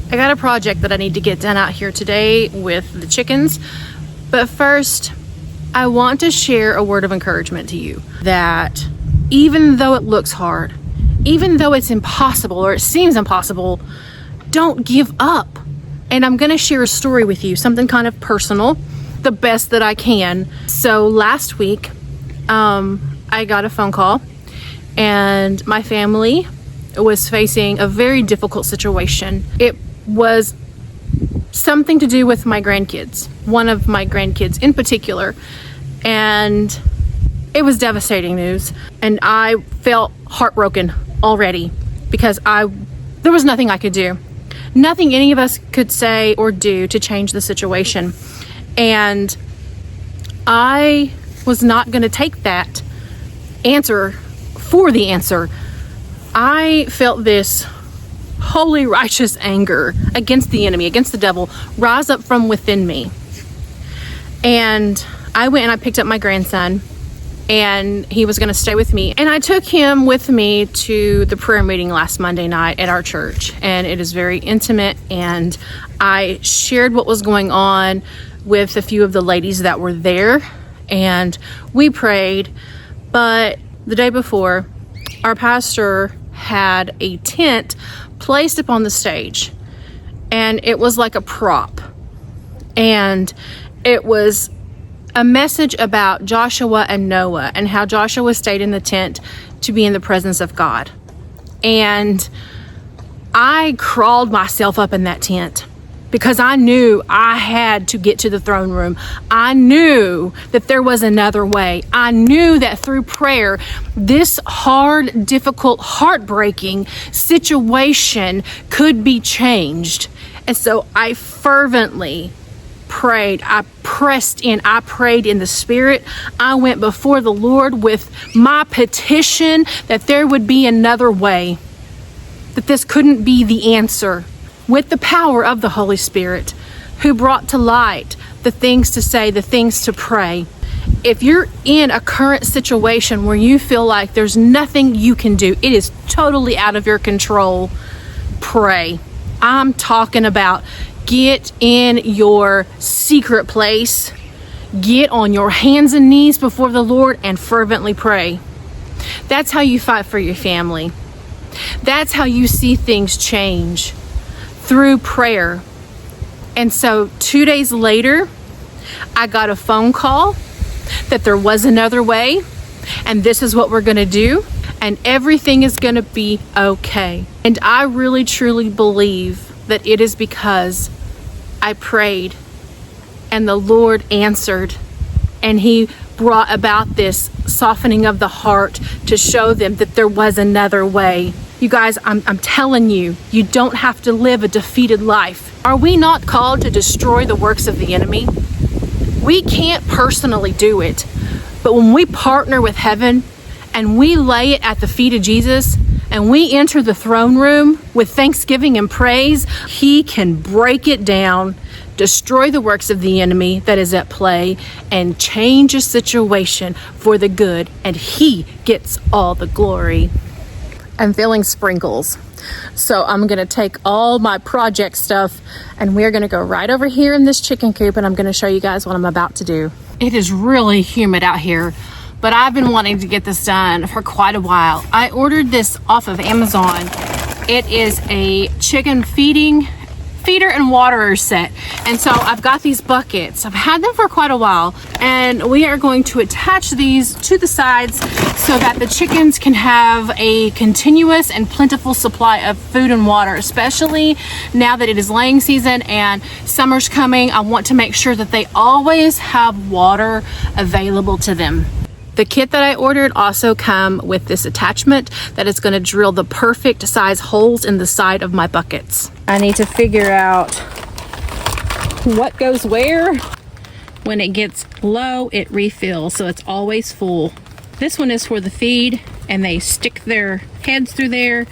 I got a project that I need to get done out here today with the chickens. But first, I want to share a word of encouragement to you that even though it looks hard, even though it's impossible or it seems impossible, don't give up. And I'm going to share a story with you, something kind of personal, the best that I can. So last week, I got a phone call and my family was facing a very difficult situation. It was something to do with my grandkids, one of my grandkids in particular. And it was devastating news. And I felt heartbroken already because there was nothing I could do. Nothing any of us could say or do to change the situation. And I was not going to take that answer for the answer. I felt this holy righteous anger against the enemy, against the devil, rise up from within me. And I went and I picked up my grandson, and he was going to stay with me. And I took him with me to the prayer meeting last Monday night at our church. And it is very intimate. And I shared what was going on with a few of the ladies that were there. And we prayed. But the day before, our pastor had a tent placed upon the stage. And it was like a prop. And it was a message about Joshua and Noah and how Joshua stayed in the tent to be in the presence of God. And I crawled myself up in that tent because I knew I had to get to the throne room. I knew that there was another way. I knew that through prayer, this hard, difficult, heartbreaking situation could be changed. And so I fervently prayed. I pressed in. I prayed in the Spirit. I went before the Lord with my petition that there would be another way, that this couldn't be the answer, with the power of the Holy Spirit, who brought to light the things to say, the things to pray. If you're in a current situation where you feel like there's nothing you can do, it is totally out of your control, pray. I'm talking about get in your secret place, get on your hands and knees before the Lord and fervently pray. That's how you fight for your family. That's how you see things change, through prayer. And so 2 days later, I got a phone call that there was another way, and this is what we're going to do, and everything is going to be okay. And I really truly believe that it is because I prayed and the Lord answered, and He brought about this softening of the heart to show them that there was another way. You guys, I'm telling you, you don't have to live a defeated life. Are we not called to destroy the works of the enemy? We can't personally do it, but when we partner with heaven and we lay it at the feet of Jesus and we enter the throne room with thanksgiving and praise, He can break it down, destroy the works of the enemy that is at play, and change a situation for the good, and He gets all the glory. I'm feeling sprinkles. So I'm going to take all my project stuff and we're going to go right over here in this chicken coop, and I'm going to show you guys what I'm about to do. It is really humid out here, but I've been wanting to get this done for quite a while. I ordered this off of Amazon. It is a chicken feeder and waterer set. And so I've got these buckets. I've had them for quite a while, and we are going to attach these to the sides so that the chickens can have a continuous and plentiful supply of food and water, especially now that it is laying season and summer's coming. I want to make sure that they always have water available to them. The kit that I ordered also come with this attachment that is going to drill the perfect size holes in the side of my buckets. I need to figure out what goes where. When it gets low, it refills, so it's always full. This one is for the feed, and they stick their heads through there,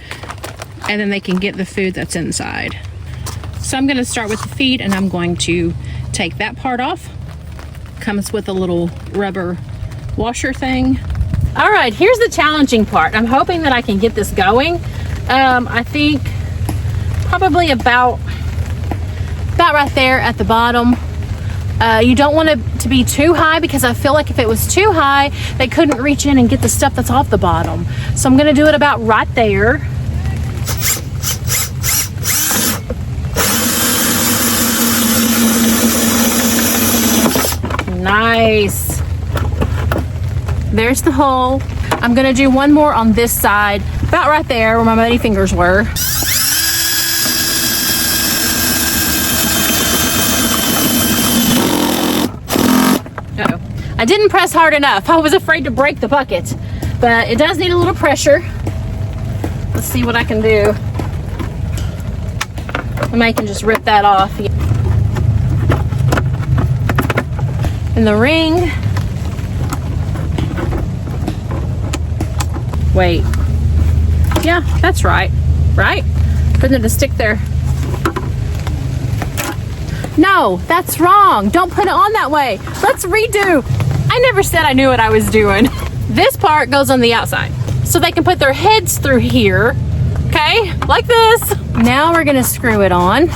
and then they can get the food that's inside. So I'm going to start with the feed, and I'm going to take that part off. Comes with a little rubber washer thing. All right, here's the challenging part. I'm hoping that I can get this going. I think probably about about right there at the bottom. You don't want it to be too high, because I feel like if it was too high, they couldn't reach in and get the stuff that's off the bottom. So I'm gonna do it about right there. Nice. There's the hole. I'm gonna do one more on this side, about right there where my muddy fingers were. Uh-oh. I didn't press hard enough. I was afraid to break the bucket, but it does need a little pressure. Let's see what I can do. I can just rip that off. And the ring. Wait. Yeah, that's right. Right? For them to stick there. No, that's wrong. Don't put it on that way. Let's redo. I never said I knew what I was doing. This part goes on the outside, so they can put their heads through here. Okay, like this. Now we're gonna screw it on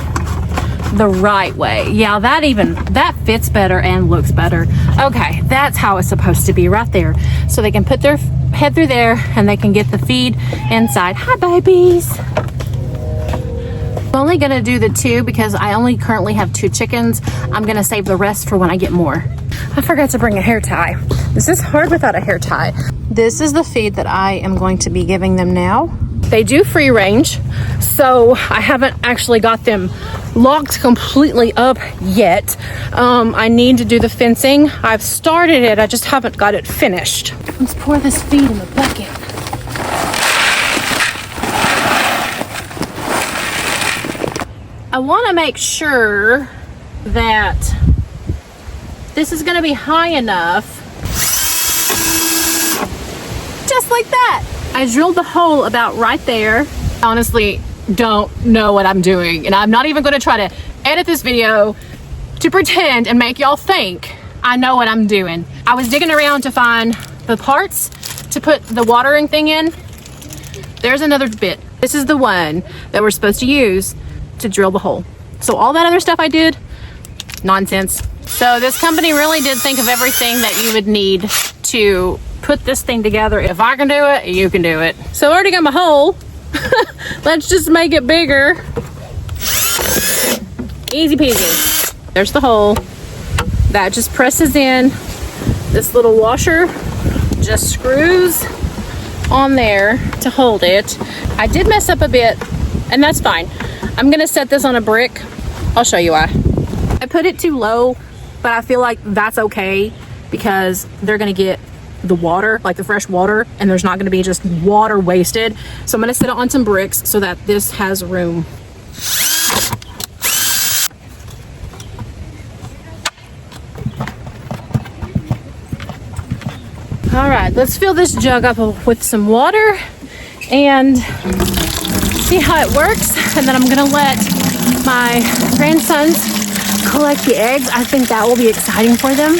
the right way. Yeah, that fits better and looks better. Okay, that's how it's supposed to be, right there. So they can put their head through there and they can get the feed inside. Hi, babies. I'm only gonna do the 2 because I only currently have 2 chickens. I'm gonna save the rest for when I get more. I forgot to bring a hair tie. This is hard without a hair tie. This is the feed that I am going to be giving them now. They do free range, so I haven't actually got them locked completely up yet. I need to do the fencing. I've started it, I just haven't got it finished. Let's pour this feed in the bucket. I want to make sure that this is going to be high enough, just like that. I drilled the hole about right there. Honestly, don't know what I'm doing, and I'm not even going to try to edit this video to pretend and make y'all think I know what I'm doing. I was digging around to find the parts to put the watering thing in. There's another bit. This is the one that we're supposed to use to drill the hole. So all that other stuff I did, nonsense. So this company really did think of everything that you would need to put this thing together. If I can do it, you can do it. So I already got my hole. Let's just make it bigger. Easy peasy. There's the hole. That just presses in. This little washer just screws on there to hold it. I did mess up a bit, and that's fine. I'm gonna set this on a brick. I'll show you why. I put it too low, but I feel like that's okay because they're gonna get the water, like the fresh water, and there's not gonna be just water wasted. So I'm gonna set it on some bricks so that this has room. All right, let's fill this jug up with some water and see how it works. And then I'm gonna let my grandsons collect the eggs. I think that will be exciting for them.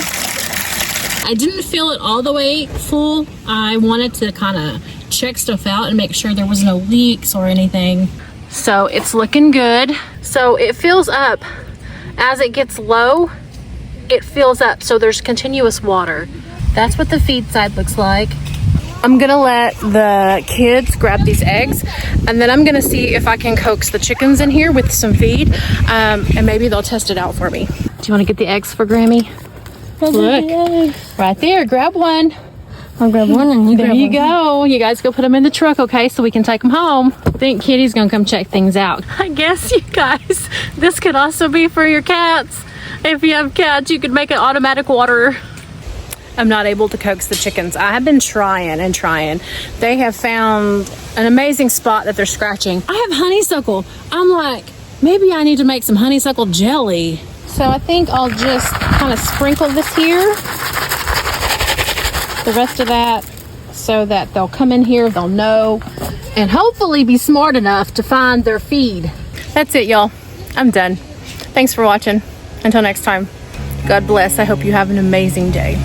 I didn't fill it all the way full. I wanted to kind of check stuff out and make sure there was no leaks or anything. So it's looking good. So it fills up. As it gets low, it fills up. So there's continuous water. That's what the feed side looks like. I'm gonna let the kids grab these eggs, and then I'm gonna see if I can coax the chickens in here with some feed, and maybe they'll test it out for me. Do you want to get the eggs for Grammy? Look, right there, grab one. I'll grab one and you there grab you one. go. You guys go put them in the truck, okay, so we can take them home. I think Kitty's gonna come check things out. I guess, you guys, this could also be for your cats. If you have cats, you could make an automatic water. I'm not able to coax the chickens. I have been trying and trying. They have found an amazing spot that they're scratching. I have honeysuckle. I'm like, maybe I need to make some honeysuckle jelly. So I think I'll just kind of sprinkle this here, the rest of that, so that they'll come in here, they'll know, and hopefully be smart enough to find their feed. That's it, y'all. I'm done. Thanks for watching. Until next time, God bless. I hope you have an amazing day.